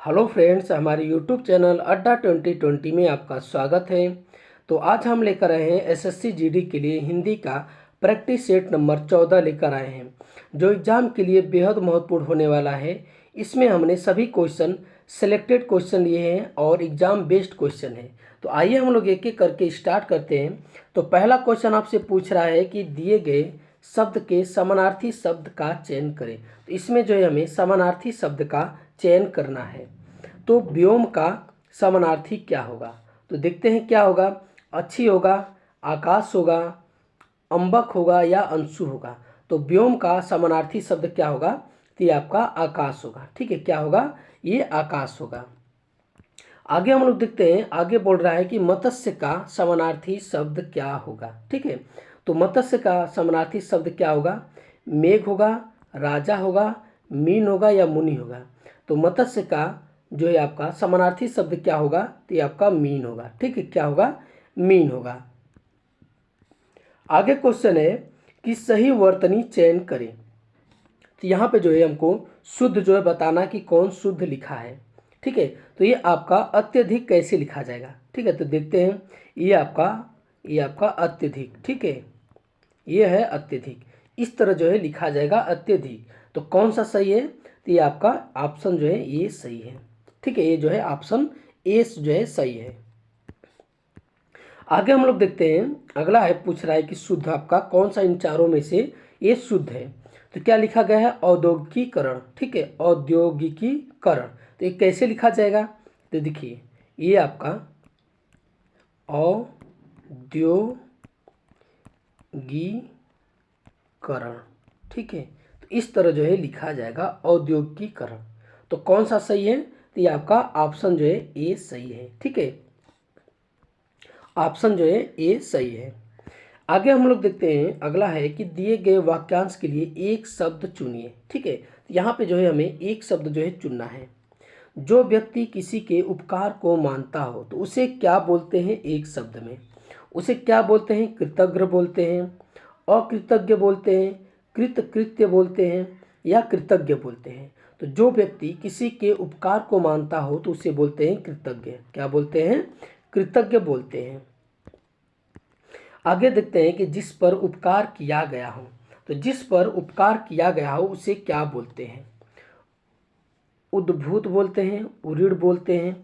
Hello friends, हमारे YouTube channel अड्डा 2020 में आपका स्वागत है। तो आज हम लेकर आए हैं एसएससी जीडी के लिए हिंदी का प्रैक्टिस सेट नंबर 14 लेकर आए हैं, जो एग्ज़ाम के लिए बेहद महत्वपूर्ण होने वाला है। इसमें हमने सभी क्वेश्चन सेलेक्टेड क्वेश्चन लिए हैं और एग्ज़ाम बेस्ड क्वेश्चन है। तो आइए हम लोग एक एक करके स्टार्ट करते हैं। तो पहला क्वेश्चन आपसे पूछ रहा है कि दिए गए शब्द के समानार्थी शब्द का चयन करें। तो इसमें जो है हमें समानार्थी शब्द का चयन करना है। तो व्योम का समानार्थी क्या होगा? तो देखते हैं क्या होगा। अच्छी होगा, आकाश होगा, अंबक होगा या अंशु होगा। तो व्योम का समानार्थी शब्द क्या होगा? तो ये आपका आकाश होगा। ठीक है, क्या होगा? ये आकाश होगा। आगे हम लोग देखते हैं, आगे बोल रहा है कि मत्स्य का समानार्थी शब्द क्या होगा। ठीक है, तो मत्स्य का समानार्थी शब्द क्या होगा? मेघ होगा, राजा होगा, मीन होगा या मुनि होगा। तो मत्स्य का जो है आपका समानार्थी शब्द क्या होगा? तो ये आपका मीन होगा। ठीक है, क्या होगा? मीन होगा। आगे क्वेश्चन है कि सही वर्तनी चयन करें। तो यहाँ पे जो है हमको शुद्ध जो है बताना कि कौन शुद्ध लिखा है। ठीक है, तो ये आपका अत्यधिक कैसे लिखा जाएगा? ठीक है, तो देखते हैं। ये आपका अत्यधिक। ठीक है, ये है अत्यधिक। इस तरह जो है लिखा जाएगा अत्यधिक। तो कौन सा सही है? तो ये आपका ऑप्शन जो है ये सही है। ठीक है, ये जो है ऑप्शन ए जो है सही है। आगे हम लोग देखते हैं, अगला है पूछ रहा है कि शुद्ध आपका कौन सा इन चारों में से ये शुद्ध है। तो क्या लिखा गया है? औद्योगिकीकरण। ठीक है, औद्योगिकीकरण। तो ये कैसे लिखा जाएगा? तो देखिए, ये आपका औद्योगिकीकरण। ठीक है, तो इस तरह जो है लिखा जाएगा औद्योगिकीकरण। तो कौन सा सही है? तो ये आपका ऑप्शन जो है ए सही है। ठीक है, ऑप्शन जो है ए सही है। आगे हम लोग देखते हैं, अगला है कि दिए गए वाक्यांश के लिए एक शब्द चुनिए। ठीक है, तो यहाँ पे जो है हमें एक शब्द जो है चुनना है। जो व्यक्ति किसी के उपकार को मानता हो तो उसे क्या बोलते हैं? एक शब्द में उसे क्या बोलते हैं? कृतज्ञ बोलते हैं, अकृतज्ञ बोलते हैं, कृतकृत्य बोलते हैं या कृतज्ञ बोलते हैं। तो जो व्यक्ति किसी के उपकार को मानता हो तो उसे बोलते हैं कृतज्ञ। क्या बोलते हैं? कृतज्ञ बोलते हैं। आगे देखते हैं कि जिस पर उपकार किया गया हो। तो जिस पर उपकार किया गया हो उसे क्या बोलते हैं? उद्भूत बोलते हैं, उरीड़ बोलते हैं,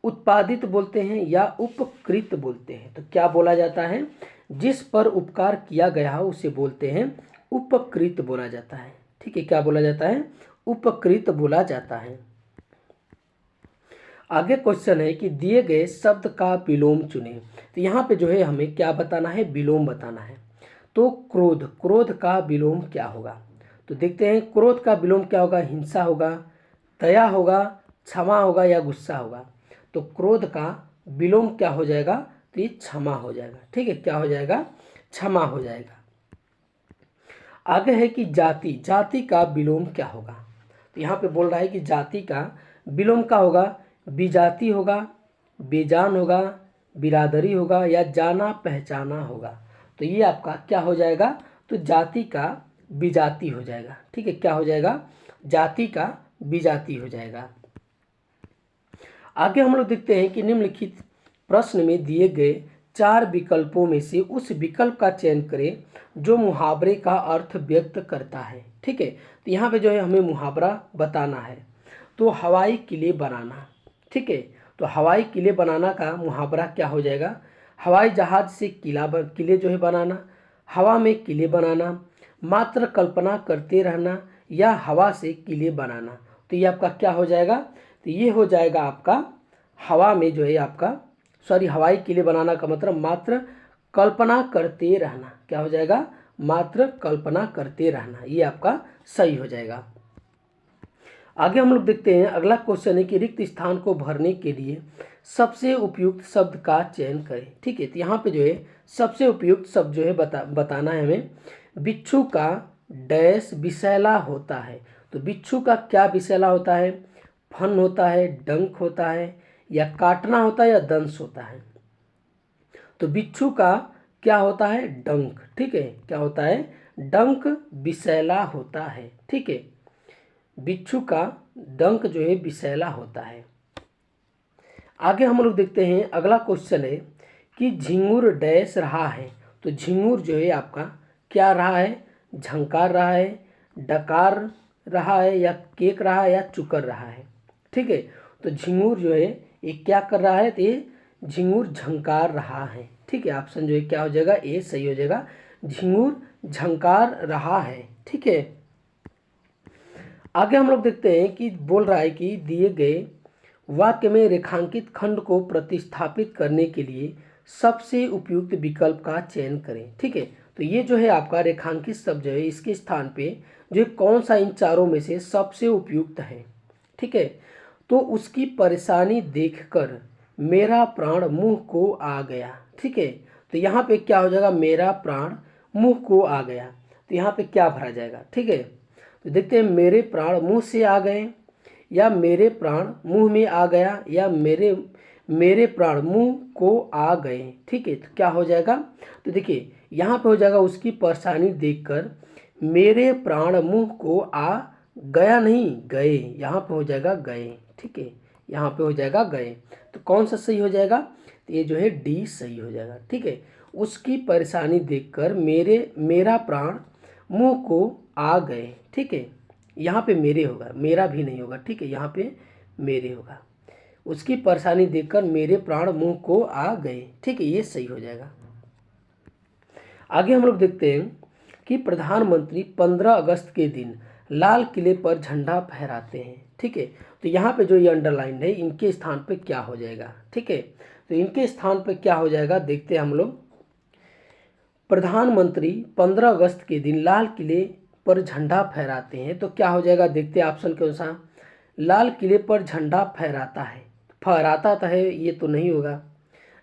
उत्पादित बोलते हैं या उपकृत बोलते हैं। तो क्या बोला जाता है? जिस पर उपकार किया गया हो उसे बोलते हैं उपकृत बोला जाता है। ठीक है, क्या बोला जाता है? उपकृत बोला जाता है। आगे क्वेश्चन है कि दिए गए शब्द का विलोम चुनें। तो यहाँ पे जो है हमें क्या बताना है? विलोम बताना है। तो क्रोध, क्रोध का विलोम क्या होगा? तो देखते हैं, क्रोध का विलोम क्या होगा? हिंसा होगा, दया होगा, क्षमा होगा या गुस्सा होगा। तो क्रोध का विलोम क्या हो जाएगा? तो ये क्षमा हो जाएगा। ठीक है, क्या हो जाएगा? क्षमा हो जाएगा। आगे है कि जाति, जाति का विलोम क्या होगा? तो यहाँ पे बोल रहा है कि जाति का विलोम क्या होगा? विजाति होगा, बेजान होगा, बिरादरी होगा या जाना पहचाना होगा। तो ये आपका क्या हो जाएगा? तो जाति का विजाति हो जाएगा। ठीक है, क्या हो जाएगा? जाति का विजाति हो जाएगा। आगे हम लोग देखते हैं कि निम्नलिखित प्रश्न में दिए गए 4 विकल्पों में से उस विकल्प का चयन करें जो मुहावरे का अर्थ व्यक्त करता है। ठीक है, तो यहाँ पे जो है हमें मुहावरा बताना है। तो हवाई किले बनाना। ठीक है, तो हवाई किले बनाना का मुहावरा क्या हो जाएगा? हवाई जहाज से किले जो है बनाना, हवा में किले बनाना, मात्र कल्पना करते रहना या हवा से किले बनाना। तो ये आपका क्या हो जाएगा? तो ये हो जाएगा आपका हवा में जो है आपका हवाई किले बनाना का मतलब मात्र कल्पना करते रहना। क्या हो जाएगा? मात्र कल्पना करते रहना। ये आपका सही हो जाएगा। आगे हम लोग देखते हैं, अगला क्वेश्चन है कि रिक्त स्थान को भरने के लिए सबसे उपयुक्त शब्द का चयन करें। ठीक है, तो यहाँ पे जो है सबसे उपयुक्त शब्द जो है बताना है हमें। बिच्छू का डैश विषैला होता है। तो बिच्छू का क्या विषैला होता है? फन होता है, डंक होता है या काटना होता है या दंश होता है। तो बिच्छू का क्या होता है? डंक। ठीक है, क्या होता है? डंक विषैला होता है। ठीक है, बिच्छू का डंक जो है विषैला होता है। आगे हम लोग देखते हैं, अगला क्वेश्चन है कि झिंगुर डैश रहा है। तो झिंगुर जो है आपका क्या रहा है, झंकार रहा है, डकार रहा है, या केक रहा है, या चुकर रहा है। ठीक है, तो झिंगुर जो है ये क्या कर रहा है, तो ये झिंगुर झंकार रहा है। ठीक है, ऑप्शन जो है क्या हो जाएगा, ए सही हो जाएगा, झिंगुर झंकार रहा है। ठीक है, आगे हम लोग देखते हैं कि बोल रहा है कि दिए गए वाक्य में रेखांकित खंड को प्रतिस्थापित करने के लिए सबसे उपयुक्त विकल्प का चयन करें। ठीक है, तो ये जो है आपका रेखांकित शब्द जो है इसके स्थान पे जो कौन सा इन चारों में से सबसे उपयुक्त है। ठीक है, तो उसकी परेशानी देखकर मेरा प्राण मुंह को आ गया। ठीक है, तो यहाँ पे क्या हो जाएगा, मेरा प्राण मुंह को आ गया, तो यहाँ पे क्या भरा जाएगा। ठीक है, तो देखते हैं, मेरे प्राण मुंह से आ गए, या मेरे प्राण मुंह में आ गया, या मेरे प्राण मुंह को आ गए। ठीक है, तो क्या हो जाएगा, तो देखिए यहाँ पे हो जाएगा उसकी परेशानी देखकर मेरे प्राण मुंह को आ गया, नहीं गए, यहाँ पे हो जाएगा गए। ठीक है, यहाँ पे हो जाएगा गए, तो कौन सा सही हो जाएगा, तो ये जो है डी सही हो जाएगा। ठीक है, उसकी परेशानी देखकर मेरा प्राण मुंह को आ गए। ठीक है, यहाँ पे मेरे होगा, मेरा भी नहीं होगा। ठीक है, यहाँ पे मेरे होगा, उसकी परेशानी देखकर मेरे प्राण मुंह को आ गए। ठीक है, ये सही हो जाएगा। आगे हम लोग देखते हैं कि प्रधानमंत्री 15 अगस्त के दिन लाल किले पर झंडा फहराते हैं। ठीक है, तो यहाँ पे जो ये अंडरलाइन है इनके स्थान पे क्या हो जाएगा। ठीक है, तो इनके स्थान पे क्या हो जाएगा, देखते हैं हम लोग। प्रधानमंत्री 15 अगस्त के दिन लाल किले पर झंडा फहराते हैं, तो क्या हो जाएगा, देखते हैं ऑप्शन के अनुसार। लाल किले पर झंडा फहराता है, फहराता तो है, ये तो नहीं होगा।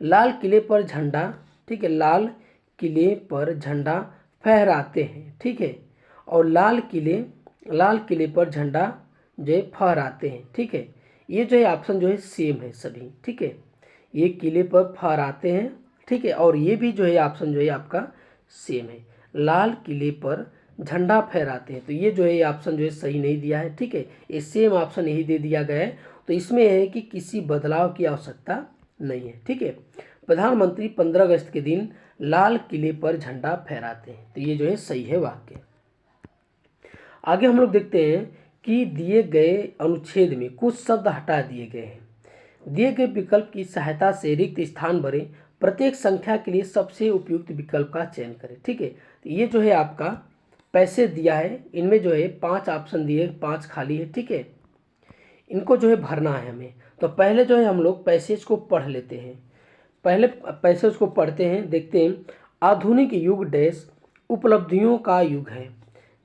लाल किले पर झंडा, ठीक है, लाल किले पर झंडा फहराते हैं। ठीक है, और लाल किले पर झंडा जो है फहराते हैं। ठीक है, ये जो है ऑप्शन जो है सेम है सभी। ठीक है, ये किले पर फहराते हैं। ठीक है, और ये भी जो है ऑप्शन जो है आपका सेम है, लाल किले पर झंडा फहराते हैं। तो ये जो है ऑप्शन जो है सही नहीं दिया है। ठीक है, ये सेम ऑप्शन यही दे दिया गया है, तो इसमें है कि किसी बदलाव की आवश्यकता नहीं है। ठीक है, प्रधानमंत्री 15 अगस्त के दिन लाल किले पर झंडा फहराते हैं, तो ये जो है सही है वाक्य। आगे हम लोग देखते हैं कि दिए गए अनुच्छेद में कुछ शब्द हटा दिए गए हैं। दिए गए विकल्प की सहायता से रिक्त स्थान भरें, प्रत्येक संख्या के लिए सबसे उपयुक्त विकल्प का चयन करें। ठीक है, तो ये जो है आपका पैसे दिया है, इनमें जो है 5 ऑप्शन दिए, 5 खाली है। ठीक है, इनको जो है भरना है हमें। तो पहले जो है हम लोग पैसेज को पढ़ लेते हैं, पहले पैसेज को पढ़ते हैं, देखते हैं। आधुनिक युग डैश उपलब्धियों का युग है,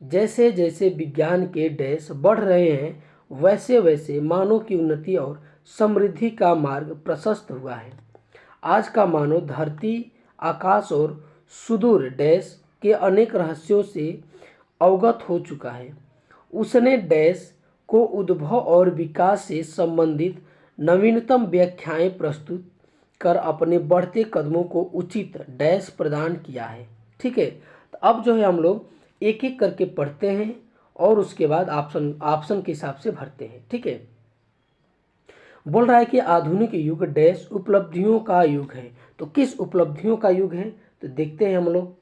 जैसे जैसे विज्ञान के डैश बढ़ रहे हैं वैसे वैसे मानव की उन्नति और समृद्धि का मार्ग प्रशस्त हुआ है। आज का मानव धरती, आकाश और सुदूर डैश के अनेक रहस्यों से अवगत हो चुका है। उसने डैश को उद्भव और विकास से संबंधित नवीनतम व्याख्याएं प्रस्तुत कर अपने बढ़ते कदमों को उचित डैश प्रदान किया है। ठीक है, तो अब जो है हम लोग एक एक करके पढ़ते हैं और उसके बाद ऑप्शन के हिसाब से भरते हैं। ठीक है, बोल रहा है कि आधुनिक युग डैश उपलब्धियों का युग है, तो किस उपलब्धियों का युग है, तो देखते हैं हम लोग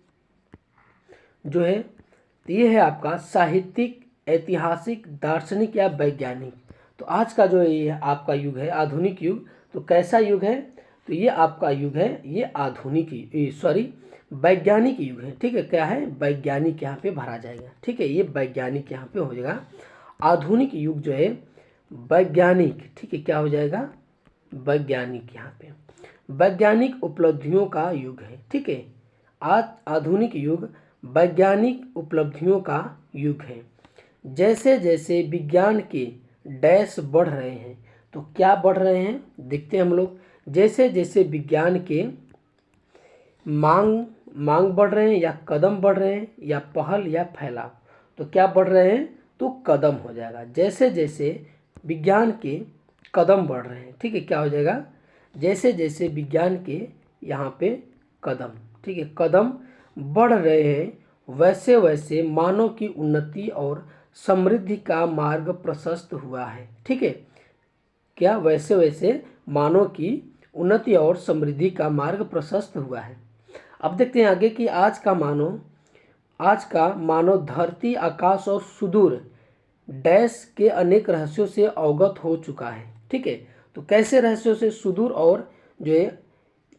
जो है, तो ये है आपका साहित्यिक, ऐतिहासिक, दार्शनिक या वैज्ञानिक। तो आज का जो ये आपका युग है आधुनिक युग, तो कैसा युग है, तो ये आपका युग है, ये आधुनिक सॉरी वैज्ञानिक युग है। ठीक है, क्या है, वैज्ञानिक यहाँ पे भरा जाएगा। ठीक है, ये वैज्ञानिक यहाँ पे हो जाएगा। आधुनिक युग जो है वैज्ञानिक, ठीक है, क्या हो जाएगा, वैज्ञानिक, यहाँ पे वैज्ञानिक उपलब्धियों का युग है। ठीक है, आज आधुनिक युग वैज्ञानिक उपलब्धियों का युग है। जैसे जैसे विज्ञान के डैश बढ़ रहे हैं, तो क्या बढ़ रहे हैं, देखते हैं हम लोग। जैसे जैसे विज्ञान के मांग बढ़ रहे हैं, या कदम बढ़ रहे हैं, या पहल या फैलाव, तो क्या बढ़ रहे हैं, तो कदम हो जाएगा। जैसे जैसे विज्ञान के कदम बढ़ रहे हैं, ठीक है, क्या हो जाएगा, जैसे जैसे विज्ञान के यहाँ पे कदम, ठीक है, कदम बढ़ रहे हैं वैसे वैसे मानव की उन्नति और समृद्धि का मार्ग प्रशस्त हुआ है। ठीक है, क्या वैसे वैसे मानव की उन्नति और समृद्धि का मार्ग प्रशस्त हुआ है। अब देखते हैं आगे कि आज का मानव धरती, आकाश और सुदूर डैश के अनेक रहस्यों से अवगत हो चुका है। ठीक है, तो कैसे रहस्यों से, सुदूर और जो है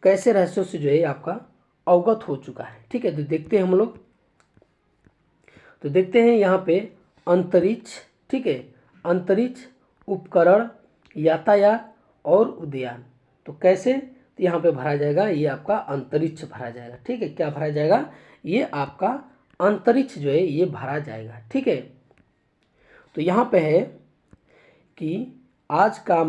कैसे रहस्यों से जो है आपका अवगत हो चुका है। ठीक है, तो देखते हैं हम लोग। तो देखते हैं यहाँ पे अंतरिक्ष। ठीक है, अंतरिक्ष, उपकरण, यातायात और उद्यान। तो कैसे, तो यहाँ पे भरा जाएगा, ये आपका अंतरिक्ष भरा जाएगा। ठीक है, क्या भरा जाएगा, ये आपका अंतरिक्ष जो है ये भरा जाएगा। ठीक है, तो यहाँ पे है कि आज का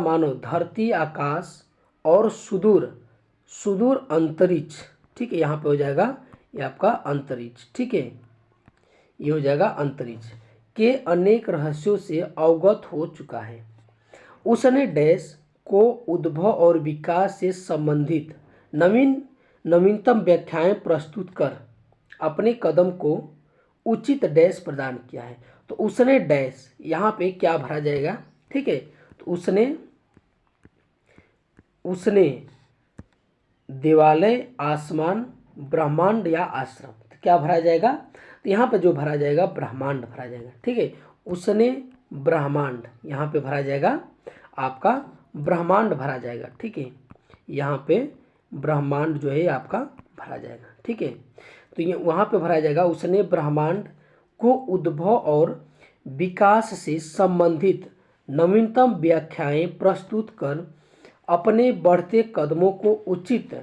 मानव धरती, आकाश और सुदूर अंतरिक्ष। ठीक है, यहाँ पे हो जाएगा ये आपका अंतरिक्ष। ठीक है, ये हो जाएगा अंतरिक्ष के अनेक रहस्यों से अवगत हो चुका है। उसने डैश को उद्भव और विकास से संबंधित नवीनतम व्याख्याएं प्रस्तुत कर अपने कदम को उचित डैश प्रदान किया है। तो उसने डैश, यहाँ पे क्या भरा जाएगा। ठीक है, तो उसने देवालय, आसमान, ब्रह्मांड या आश्रम। तो क्या भरा जाएगा, तो यहाँ पे जो भरा जाएगा ब्रह्मांड भरा जाएगा। ठीक है, उसने ब्रह्मांड, यहाँ पे भरा जाएगा आपका ब्रह्मांड भरा जाएगा। ठीक है, यहाँ पे ब्रह्मांड जो है आपका भरा जाएगा। ठीक है, तो ये वहाँ पे भरा जाएगा उसने ब्रह्मांड को उद्भव और विकास से संबंधित नवीनतम व्याख्याएं प्रस्तुत कर अपने बढ़ते कदमों को उचित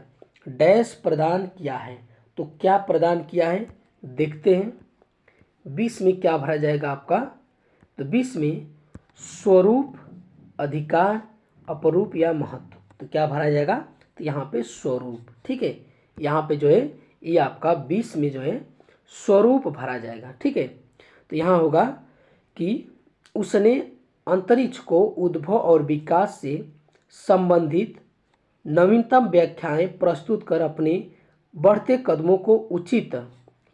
डैश प्रदान किया है। तो क्या प्रदान किया है, देखते हैं। 20 में क्या भरा जाएगा आपका, तो 20 में स्वरूप, अधिकार, अपरूप या महत्व। तो क्या भरा जाएगा, तो यहाँ पे स्वरूप। ठीक है, यहाँ पे जो है ये आपका 20 में जो है स्वरूप भरा जाएगा। ठीक है, तो यहाँ होगा कि उसने अंतरिक्ष को उद्भव और विकास से संबंधित नवीनतम व्याख्याएं प्रस्तुत कर अपने बढ़ते कदमों को उचित,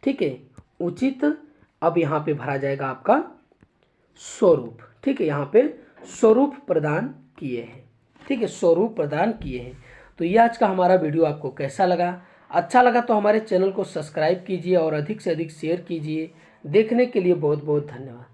ठीक है, उचित, अब यहाँ पे भरा जाएगा आपका स्वरूप। ठीक है, यहाँ पे स्वरूप प्रदान किए हैं। ठीक है, स्वरूप प्रदान किए हैं। तो ये आज का हमारा वीडियो आपको कैसा लगा, अच्छा लगा तो हमारे चैनल को सब्सक्राइब कीजिए और अधिक से अधिक शेयर कीजिए। देखने के लिए बहुत बहुत धन्यवाद।